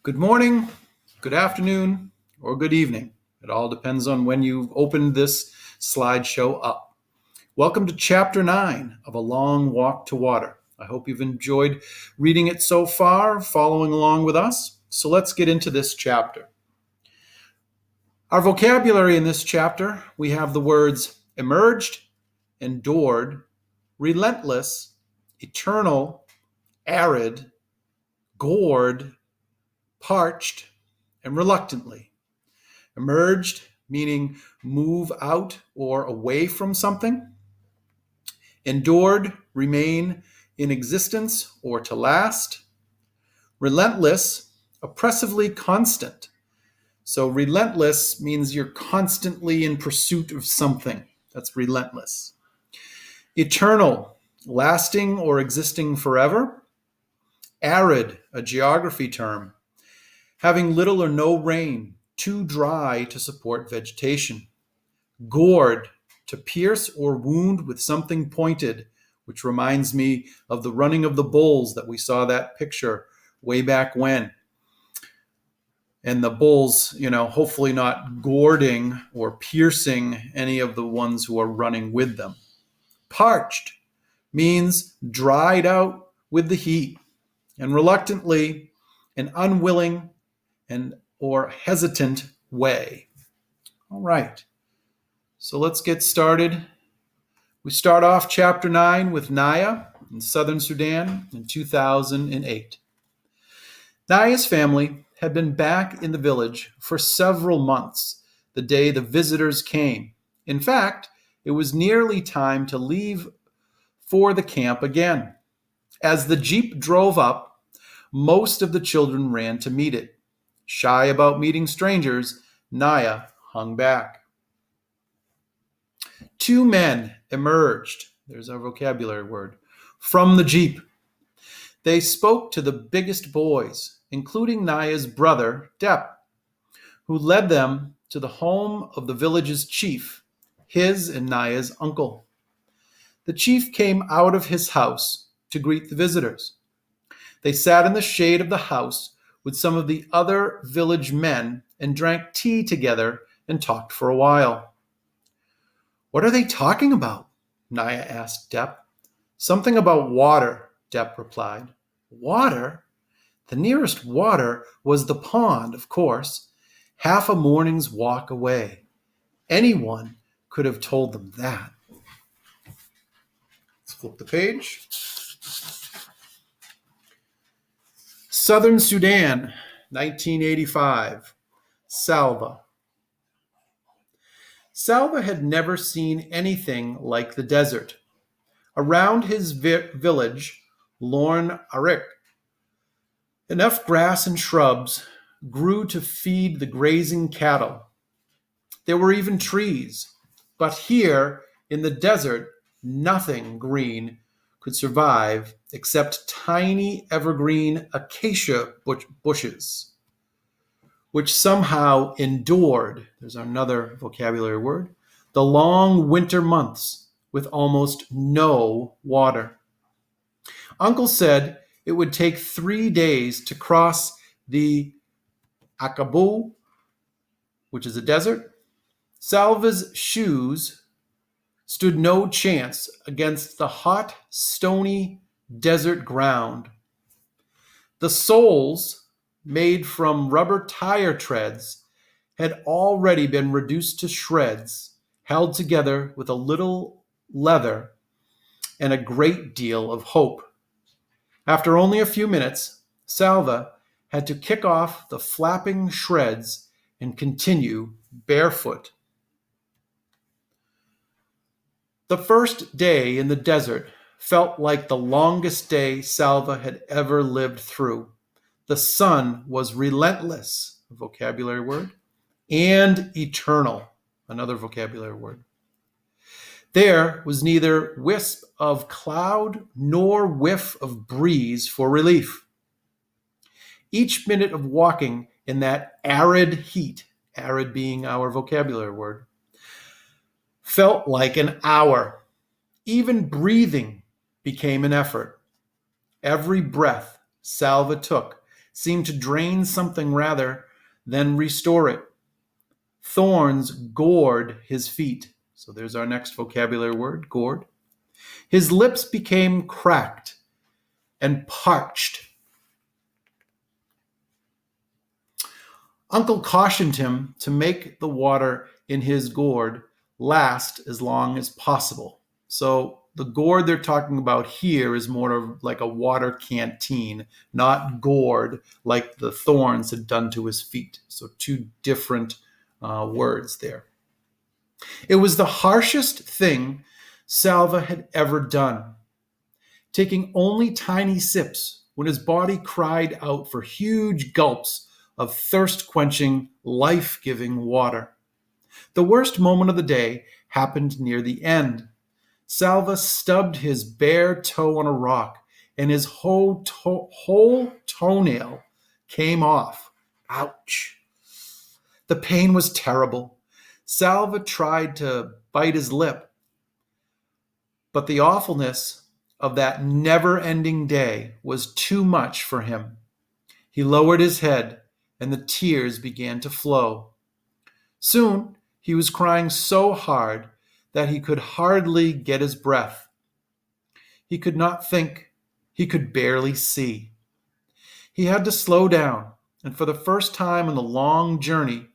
Good morning, good afternoon, or good evening. It all depends on when you opened this slideshow up. Welcome to Chapter 9 of A Long Walk to Water. I hope you've enjoyed reading it so far, following along with us. So let's get into this chapter. Our vocabulary in this chapter, we have the words emerged, endured, relentless, eternal, arid, gored, parched, and reluctantly. Emerged, meaning move out or away from something. Endured, remain in existence or to last. Relentless, oppressively constant. So relentless means you're constantly in pursuit of something. That's relentless. Eternal, lasting or existing forever. Arid, a geography term. Having little or no rain, too dry to support vegetation. Gored, to pierce or wound with something pointed, which reminds me of the running of the bulls that we saw that picture way back when. And the bulls, hopefully not goring or piercing any of the ones who are running with them. Parched means dried out with the heat, and reluctantly an unwilling and or hesitant way. All right, so let's get started. We start off Chapter 9 with Naya in southern Sudan in 2008. Naya's family had been back in the village for several months the day the visitors came. In fact, it was nearly time to leave for the camp again. As the jeep drove up, most of the children ran to meet it. Shy about meeting strangers, Naya hung back. Two men emerged, there's our vocabulary word, from the jeep. They spoke to the biggest boys, including Naya's brother, Depp, who led them to the home of the village's chief, his and Naya's uncle. The chief came out of his house to greet the visitors. They sat in the shade of the house with some of the other village men and drank tea together and talked for a while. What are they talking about? Naya asked Depp. Something about water, Depp replied. Water? The nearest water was the pond, of course, half a morning's walk away. Anyone could have told them that. Let's flip the page. Southern Sudan, 1985. Salva. Salva had never seen anything like the desert. Around his village, Lorne Arik, enough grass and shrubs grew to feed the grazing cattle. There were even trees, but here in the desert, nothing green could survive except tiny evergreen acacia bushes, which somehow endured, there's another vocabulary word, the long winter months with almost no water. Uncle said it would take 3 days to cross the Akabu, which is a desert. Salva's shoes stood no chance against the hot, stony desert ground. The soles, made from rubber tire treads, had already been reduced to shreds, held together with a little leather and a great deal of hope. After only a few minutes, Salva had to kick off the flapping shreds and continue barefoot. The first day in the desert felt like the longest day Salva had ever lived through. The sun was relentless, a vocabulary word, and eternal, another vocabulary word. There was neither wisp of cloud nor whiff of breeze for relief. Each minute of walking in that arid heat, arid being our vocabulary word, felt like an hour. Even breathing became an effort. Every breath Salva took seemed to drain something rather than restore it. Thorns gored his feet. So there's our next vocabulary word, gored. His lips became cracked and parched. Uncle cautioned him to make the water in his gourd last as long as possible. So the gourd they're talking about here is more of like a water canteen, not gourd like the thorns had done to his feet. So two different words there. It was the harshest thing Salva had ever done, taking only tiny sips when his body cried out for huge gulps of thirst-quenching, life-giving water. The worst moment of the day happened near the end. Salva stubbed his bare toe on a rock, and his whole toenail came off. Ouch. The pain was terrible. Salva tried to bite his lip, but the awfulness of that never-ending day was too much for him. He lowered his head, and the tears began to flow. Soon, he was crying so hard that he could hardly get his breath. He could not think. He could barely see. He had to slow down, and for the first time on the long journey,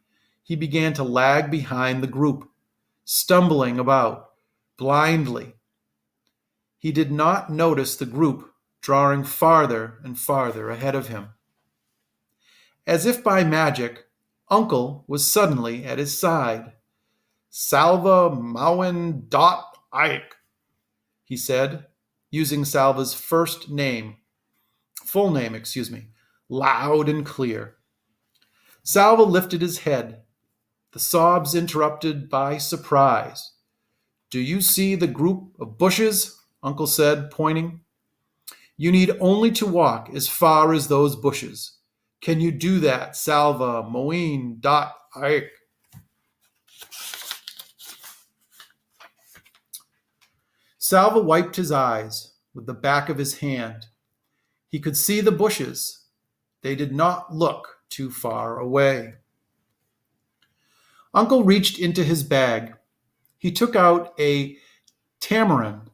he began to lag behind the group, stumbling about blindly. He did not notice the group drawing farther and farther ahead of him. As if by magic, Uncle was suddenly at his side. "Salva Mauen dot Ike," he said, using Salva's full name, loud and clear. Salva lifted his head, the sobs interrupted by surprise. "Do you see the group of bushes?" Uncle said, pointing. "You need only to walk as far as those bushes. Can you do that, Salva Moeen dot Ike?" Salva wiped his eyes with the back of his hand. He could see the bushes. They did not look too far away. Uncle reached into his bag. He took out a tamarind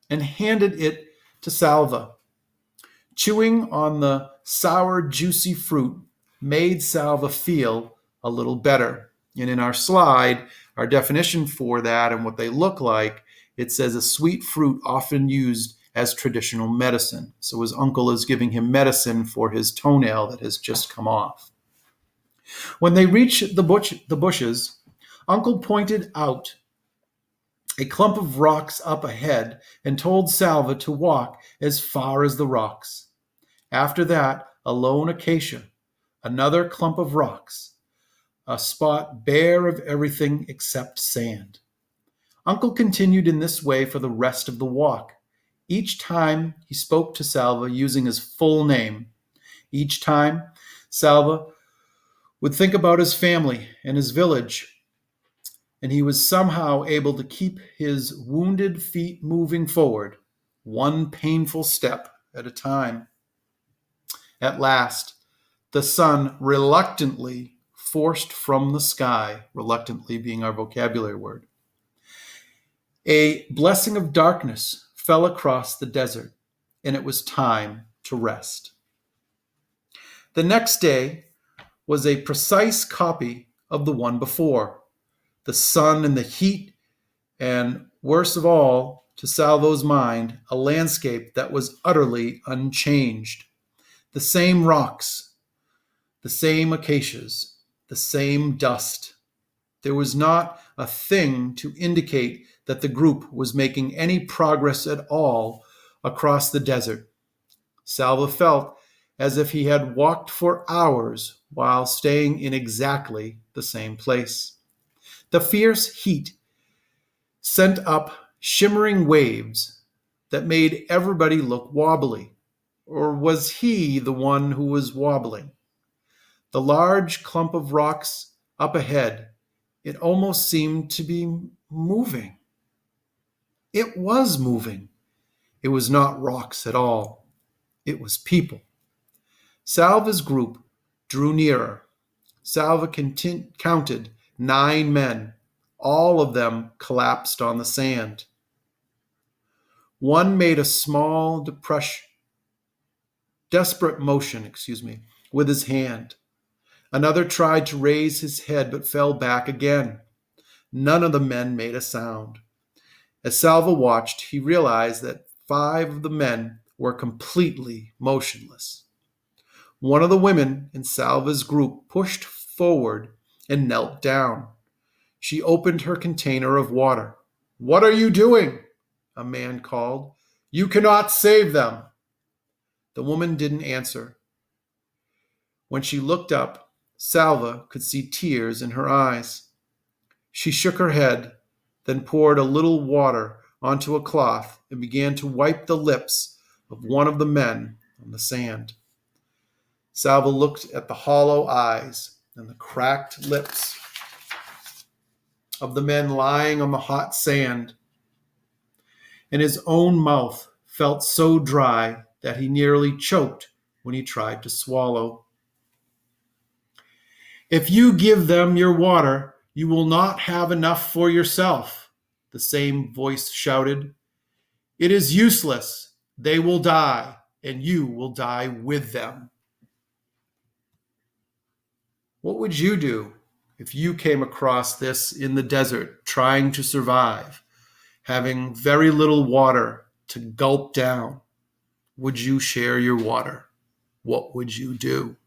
and handed it to Salva. Chewing on the sour, juicy fruit made Salva feel a little better. And in our slide, our definition for that and what they look like, it says a sweet fruit often used as traditional medicine. So his uncle is giving him medicine for his toenail that has just come off. When they reached the bushes, Uncle pointed out a clump of rocks up ahead and told Salva to walk as far as the rocks. After that, a lone acacia, another clump of rocks, a spot bare of everything except sand. Uncle continued in this way for the rest of the walk. Each time he spoke to Salva using his full name. Each time, Salva would think about his family and his village, and he was somehow able to keep his wounded feet moving forward, one painful step at a time. At last, the sun reluctantly forced from the sky, reluctantly being our vocabulary word. A blessing of darkness fell across the desert, and it was time to rest. The next day was a precise copy of the one before. The sun and the heat, and worst of all, to Salvo's mind, a landscape that was utterly unchanged. The same rocks, the same acacias, the same dust. There was not a thing to indicate that the group was making any progress at all across the desert. Salva felt as if he had walked for hours while staying in exactly the same place. The fierce heat sent up shimmering waves that made everybody look wobbly. Or was he the one who was wobbling? The large clump of rocks up ahead, it almost seemed to be moving. It was moving. It was not rocks at all. It was people. Salva's group drew nearer. Salva counted 9 men. All of them collapsed on the sand. One made a small desperate motion, with his hand. Another tried to raise his head but fell back again. None of the men made a sound. As Salva watched, he realized that 5 of the men were completely motionless. One of the women in Salva's group pushed forward and knelt down. She opened her container of water. "What are you doing?" a man called. "You cannot save them." The woman didn't answer. When she looked up, Salva could see tears in her eyes. She shook her head, then poured a little water onto a cloth and began to wipe the lips of one of the men on the sand. Salva looked at the hollow eyes and the cracked lips of the men lying on the hot sand, and his own mouth felt so dry that he nearly choked when he tried to swallow. "If you give them your water, you will not have enough for yourself," the same voice shouted. "It is useless. They will die, and you will die with them." What would you do if you came across this in the desert, trying to survive, having very little water to gulp down? Would you share your water? What would you do?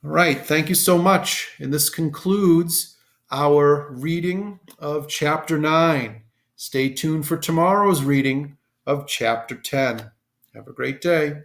All right, thank you so much. And this concludes our reading of chapter 9. Stay tuned for tomorrow's reading of chapter 10. Have a great day.